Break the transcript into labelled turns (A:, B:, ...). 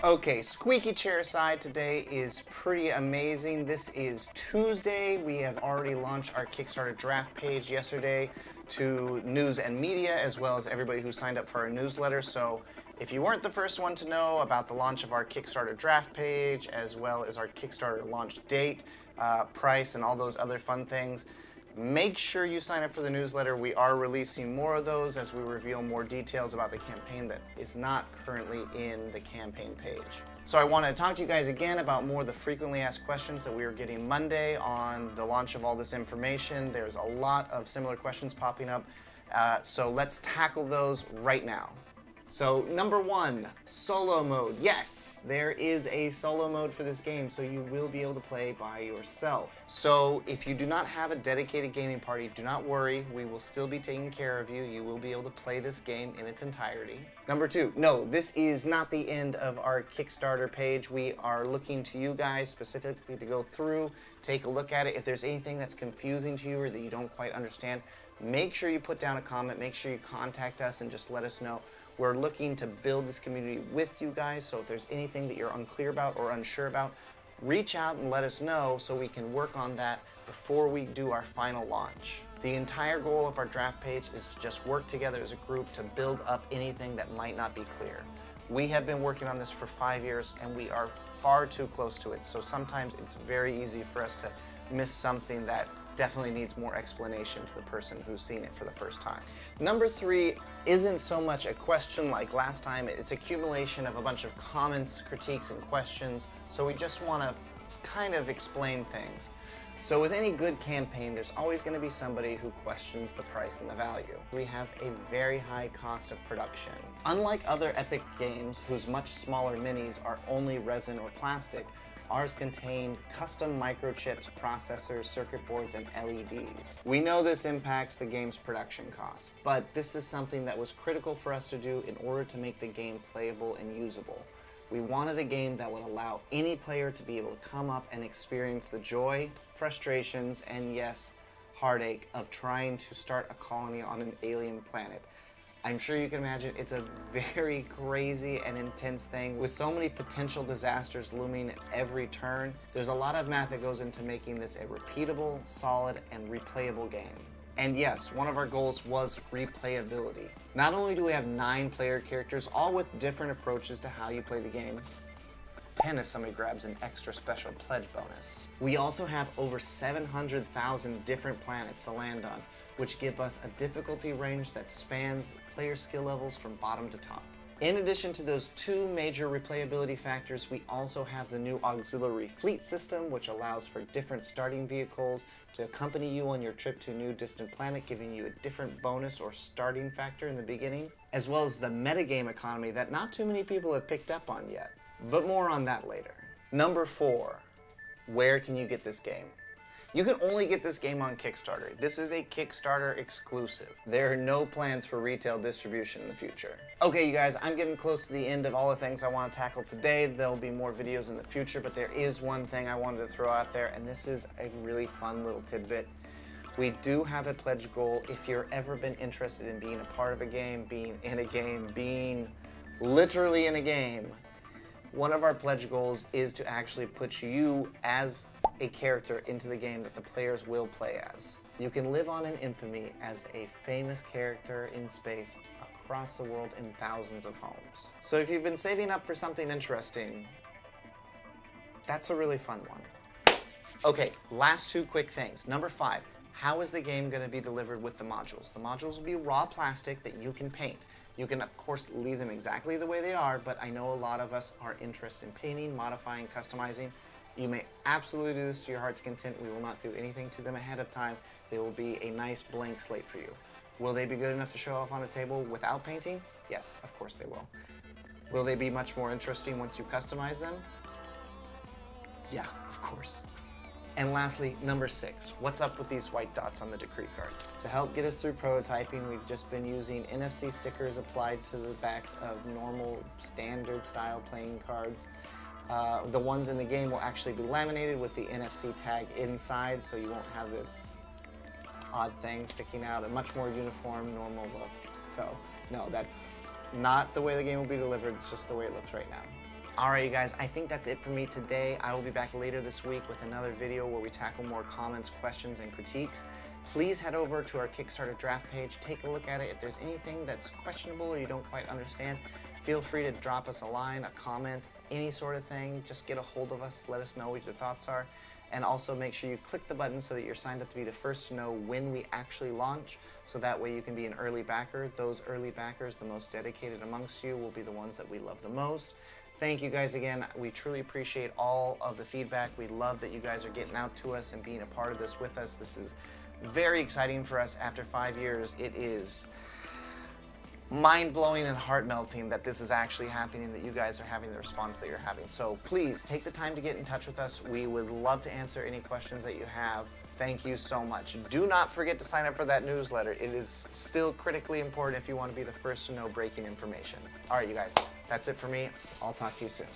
A: Okay, squeaky chair aside, today is pretty amazing. This is Tuesday. We have already launched our Kickstarter draft page yesterday to news and media, as well as everybody who signed up for our newsletter. So if you weren't the first one to know about the launch of our Kickstarter draft page, as well as our Kickstarter launch date, price, and all those other fun things, make sure you sign up for the newsletter. We are releasing more of those as we reveal more details about the campaign that is not currently in the campaign page. So I want to talk to you guys again about more of the frequently asked questions that we are getting Monday on the launch of all this information. There's a lot of similar questions popping up, so let's tackle those right now. So number one, solo mode. Yes, there is a solo mode for this game, so you will be able to play by yourself. So if you do not have a dedicated gaming party, do not worry, we will still be taking care of you. You will be able to play this game in its entirety. Number two, no, this is not the end of our Kickstarter page. We are looking to you guys specifically to go through, take a look at it. If there's anything that's confusing to you or that you don't quite understand, make sure you put down a comment, make sure you contact us and just let us know. We're looking to build this community with you guys, so if there's anything that you're unclear about or unsure about, reach out and let us know so we can work on that before we do our final launch. The entire goal of our draft page is to just work together as a group to build up anything that might not be clear. We have been working on this for 5 years and we are far too close to it, so sometimes it's very easy for us to miss something that definitely needs more explanation to the person who's seen it for the first time. Number three isn't so much a question like last time. It's accumulation of a bunch of comments, critiques, and questions. So we just want to kind of explain things. So with any good campaign, there's always going to be somebody who questions the price and the value. We have a very high cost of production. Unlike other Epic games whose much smaller minis are only resin or plastic, ours contain custom microchips, processors, circuit boards, and LEDs. We know this impacts the game's production costs, but this is something that was critical for us to do in order to make the game playable and usable. We wanted a game that would allow any player to be able to come up and experience the joy, frustrations, and yes, heartache of trying to start a colony on an alien planet. I'm sure you can imagine it's a very crazy and intense thing. With so many potential disasters looming at every turn, there's a lot of math that goes into making this a repeatable, solid, and replayable game. And yes, one of our goals was replayability. Not only do we have 9 player characters, all with different approaches to how you play the game, 10 if somebody grabs an extra special pledge bonus. We also have over 700,000 different planets to land on, which give us a difficulty range that spans player skill levels from bottom to top. In addition to those 2 major replayability factors, we also have the new auxiliary fleet system, which allows for different starting vehicles to accompany you on your trip to a new distant planet, giving you a different bonus or starting factor in the beginning, as well as the metagame economy that not too many people have picked up on yet. But more on that later. Number 4, where can you get this game? You can only get this game on Kickstarter. This is a Kickstarter exclusive. There are no plans for retail distribution in the future. Okay, you guys, I'm getting close to the end of all the things I want to tackle today. There'll be more videos in the future, but there is one thing I wanted to throw out there, and this is a really fun little tidbit. We do have a pledge goal. If you've ever been interested in being a part of a game, being in a game, being literally in a game, one of our pledge goals is to actually put you as a character into the game that the players will play as. You can live on in infamy as a famous character in space across the world in thousands of homes. So if you've been saving up for something interesting, that's a really fun one. Okay, last 2 quick things. Number 5, how is the game going to be delivered with the modules? The modules will be raw plastic that you can paint. You can, of course, leave them exactly the way they are, but I know a lot of us are interested in painting, modifying, customizing. You may absolutely do this to your heart's content. We will not do anything to them ahead of time. They will be a nice blank slate for you. Will they be good enough to show off on a table without painting? Yes, of course they will. Will they be much more interesting once you customize them? Yeah, of course. And lastly, number 6, what's up with these white dots on the decree cards? To help get us through prototyping, we've just been using NFC stickers applied to the backs of normal, standard style playing cards. The ones in the game will actually be laminated with the NFC tag inside, so you won't have this odd thing sticking out, a much more uniform, normal look. So, no, that's Not the way the game will be delivered, it's just the way it looks right now. Alright you guys, I think that's it for me today. I will be back later this week with another video where we tackle more comments, questions, and critiques. Please head over to our Kickstarter draft page, take a look at it. If there's anything that's questionable or you don't quite understand, feel free to drop us a line, a comment, any sort of thing. Just get a hold of us, let us know what your thoughts are. And also make sure you click the button so that you're signed up to be the first to know when we actually launch, so that way you can be an early backer. Those early backers, the most dedicated amongst you, will be the ones that we love the most. Thank you guys again. We truly appreciate all of the feedback. We love that you guys are getting out to us and being a part of this with us. This is very exciting for us after 5 years. It is mind-blowing and heart-melting that this is actually happening, that you guys are having the response that you're having. So please take the time to get in touch with us. We would love to answer any questions that you have. Thank you so much. Do not forget to sign up for that newsletter. It is still critically important if you want to be the first to know breaking information. All right, you guys, that's it for me. I'll talk to you soon.